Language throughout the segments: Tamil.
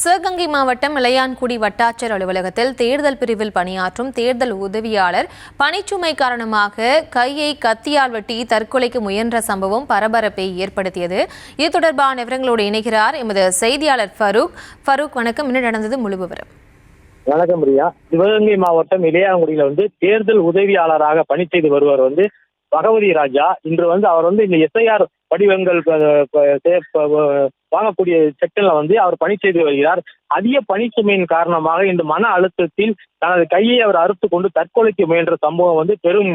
சிவகங்கை மாவட்டம் இளையான்குடி வட்டாட்சியர் அலுவலகத்தில் தேர்தல் பிரிவில் பணியாற்றும் தேர்தல் உதவியாளர் பணிச்சுமை காரணமாக கையை கத்தியால் வெட்டி தற்கொலைக்கு முயன்ற சம்பவம் பரபரப்பை ஏற்படுத்தியது. இது தொடர்பான விவரங்களோடு இணைகிறார் எமது செய்தியாளர் ஃபரூக். வணக்கம். என்ன நடந்தது? முழு விவரம். வணக்கம் பிரியா. சிவகங்கை மாவட்டம் இளையான்குடியில தேர்தல் உதவியாளராக பணி செய்து வருவர் பகவதி ராஜா. இன்று அவர் இந்த எஸ்ஐஆர் படிவங்கள் வாங்கக்கூடிய செக்ஷன்ல அவர் பணி செய்து வருகிறார். அதிக பணிச்சுமையின் காரணமாக இந்த மன அழுத்தத்தில் தனது கையை அவர் அறுத்து கொண்டு தற்கொலைக்கு முயன்ற சம்பவம் பெரும்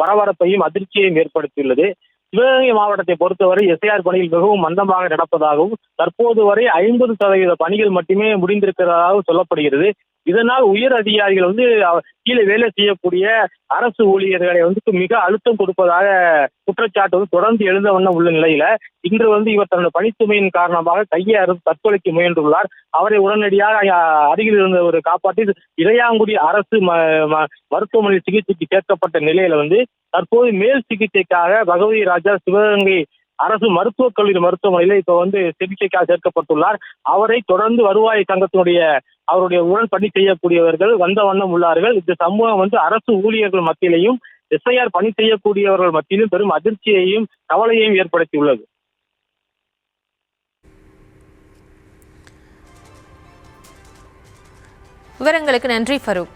பரபரப்பையும் அதிர்ச்சியையும் ஏற்படுத்தியுள்ளது. சிவகங்கை மாவட்டத்தை பொறுத்தவரை எஸ்ஐஆர் பணிகள் மிகவும் மந்தமாக நடப்பதாகவும் தற்போது வரை 50% பணிகள் மட்டுமே முடிந்திருக்கிறதாகவும் சொல்லப்படுகிறது. இதனால் உயர் அதிகாரிகள் கீழே வேலை செய்யக்கூடிய அரசு ஊழியர்களை மிக அழுத்தம் கொடுப்பதாக குற்றச்சாட்டு தொடர்ந்து எழுந்த வண்ணம் உள்ள நிலையில இன்று இவர் தன்னுடைய பணிச்சுமையின் காரணமாக கையை அறுத்து தற்கொலைக்கு முயன்றுள்ளார். அவரை உடனடியாக அருகில் இருந்தவர் காப்பாற்றி இளையான்குடி அரசு மருத்துவமனையில் சிகிச்சைக்கு சேர்க்கப்பட்ட நிலையில தற்போது மேல் சிகிச்சைக்காக பகவதி ராஜா சிவகங்கை அரசு மருத்துவக் கல்லூரி மருத்துவமனையில இப்ப சிகிச்சைக்காக சேர்க்கப்பட்டுள்ளார். அவரை தொடர்ந்து வருவாய் சங்கத்தினுடைய அவருடைய உடன் பணி செய்யக்கூடியவர்கள் வந்த வண்ணம் உள்ளார்கள். இந்த சம்பவம் அரசு ஊழியர்கள் மத்தியிலையும் எஸ்ஐஆர் பணி செய்யக்கூடியவர்கள் மத்தியிலும் பெரும் அதிர்ச்சியையும் கவலையையும் ஏற்படுத்தியுள்ளது. விவரங்களுக்கு நன்றி ஃபரூக்.